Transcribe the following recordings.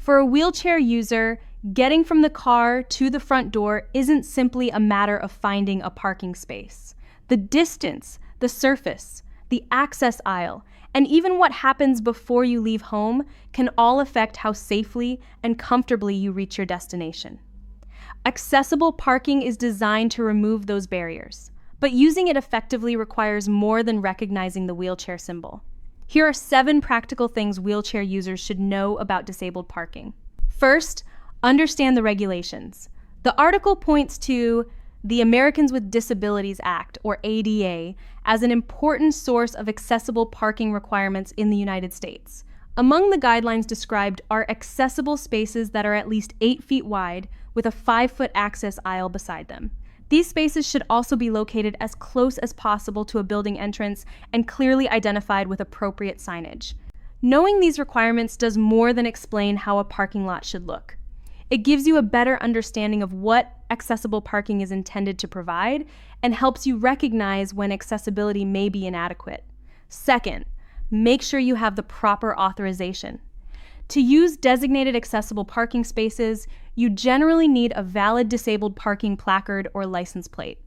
For a wheelchair user, getting from the car to the front door isn't simply a matter of finding a parking space. The distance, the surface, the access aisle, and even what happens before you leave home can all affect how safely and comfortably you reach your destination. Accessible parking is designed to remove those barriers, but using it effectively requires more than recognizing the wheelchair symbol. Here are 7 practical things wheelchair users should know about disabled parking. First, understand the regulations. The article points to the Americans with Disabilities Act, or ADA, as an important source of accessible parking requirements in the United States. Among the guidelines described are accessible spaces that are at least 8 feet wide with a 5-foot access aisle beside them. These spaces should also be located as close as possible to a building entrance and clearly identified with appropriate signage. Knowing these requirements does more than explain how a parking lot should look. It gives you a better understanding of what accessible parking is intended to provide and helps you recognize when accessibility may be inadequate. Second, make sure you have the proper authorization. To use designated accessible parking spaces, you generally need a valid disabled parking placard or license plate.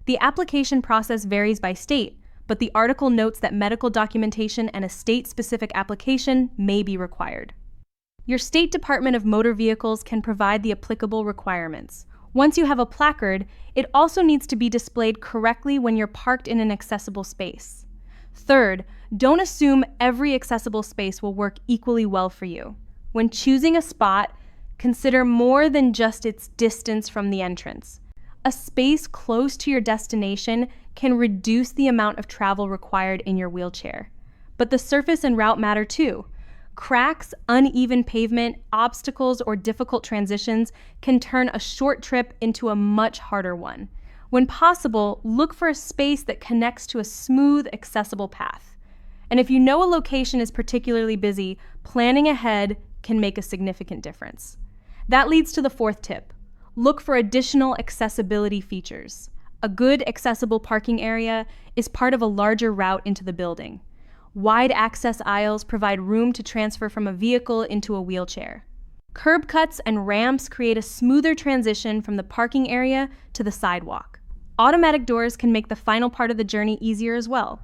The application process varies by state, but the article notes that medical documentation and a state-specific application may be required. Your State Department of Motor Vehicles can provide the applicable requirements. Once you have a placard, it also needs to be displayed correctly when you're parked in an accessible space. Third, don't assume every accessible space will work equally well for you. When choosing a spot, consider more than just its distance from the entrance. A space close to your destination can reduce the amount of travel required in your wheelchair. But the surface and route matter too. Cracks, uneven pavement, obstacles, or difficult transitions can turn a short trip into a much harder one. When possible, look for a space that connects to a smooth, accessible path. And if you know a location is particularly busy, planning ahead can make a significant difference. That leads to the 4th tip. Look for additional accessibility features. A good accessible parking area is part of a larger route into the building. Wide access aisles provide room to transfer from a vehicle into a wheelchair. Curb cuts and ramps create a smoother transition from the parking area to the sidewalk. Automatic doors can make the final part of the journey easier as well.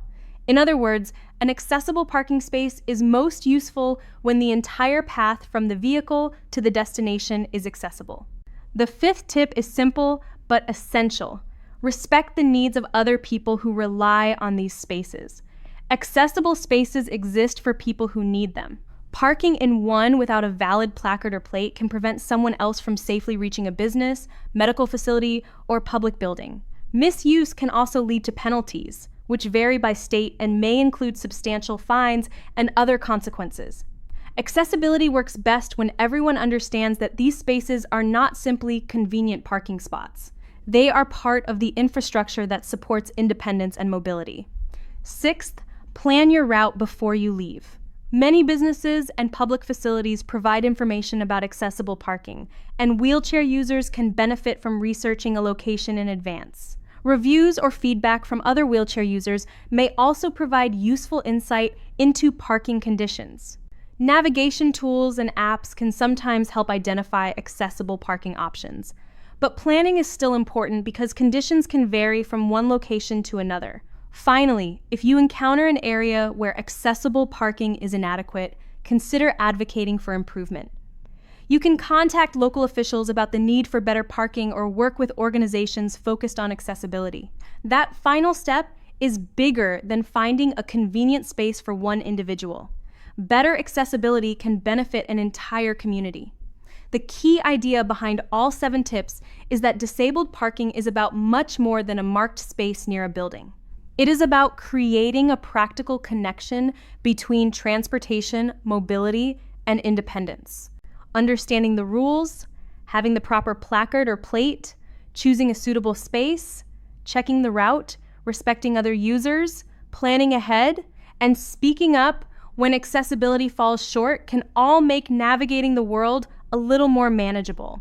In other words, an accessible parking space is most useful when the entire path from the vehicle to the destination is accessible. The 5th tip is simple but essential. Respect the needs of other people who rely on these spaces. Accessible spaces exist for people who need them. Parking in one without a valid placard or plate can prevent someone else from safely reaching a business, medical facility, or public building. Misuse can also lead to penalties, which vary by state and may include substantial fines and other consequences. Accessibility works best when everyone understands that these spaces are not simply convenient parking spots. They are part of the infrastructure that supports independence and mobility. 6th, plan your route before you leave. Many businesses and public facilities provide information about accessible parking, and wheelchair users can benefit from researching a location in advance. Reviews or feedback from other wheelchair users may also provide useful insight into parking conditions. Navigation tools and apps can sometimes help identify accessible parking options, but planning is still important because conditions can vary from one location to another. Finally, if you encounter an area where accessible parking is inadequate, consider advocating for improvement. You can contact local officials about the need for better parking or work with organizations focused on accessibility. That final step is bigger than finding a convenient space for one individual. Better accessibility can benefit an entire community. The key idea behind all 7 tips is that disabled parking is about much more than a marked space near a building. It is about creating a practical connection between transportation, mobility, and independence. Understanding the rules, having the proper placard or plate, choosing a suitable space, checking the route, respecting other users, planning ahead, and speaking up when accessibility falls short can all make navigating the world a little more manageable.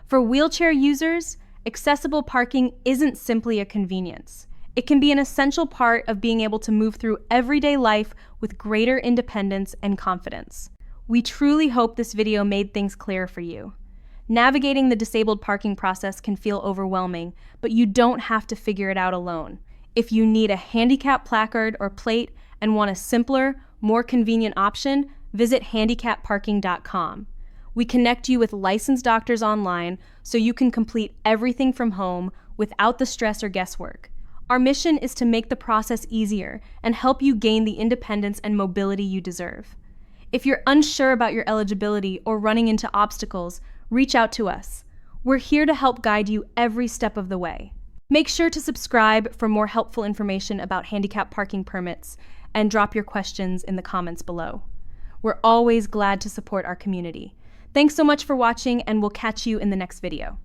For wheelchair users, accessible parking isn't simply a convenience. It can be an essential part of being able to move through everyday life with greater independence and confidence. We truly hope this video made things clear for you. Navigating the disabled parking process can feel overwhelming, but you don't have to figure it out alone. If you need a handicap placard or plate and want a simpler, more convenient option, visit handicapparking.com. We connect you with licensed doctors online so you can complete everything from home without the stress or guesswork. Our mission is to make the process easier and help you gain the independence and mobility you deserve. If you're unsure about your eligibility or running into obstacles, reach out to us. We're here to help guide you every step of the way. Make sure to subscribe for more helpful information about handicap parking permits and drop your questions in the comments below. We're always glad to support our community. Thanks so much for watching, and we'll catch you in the next video.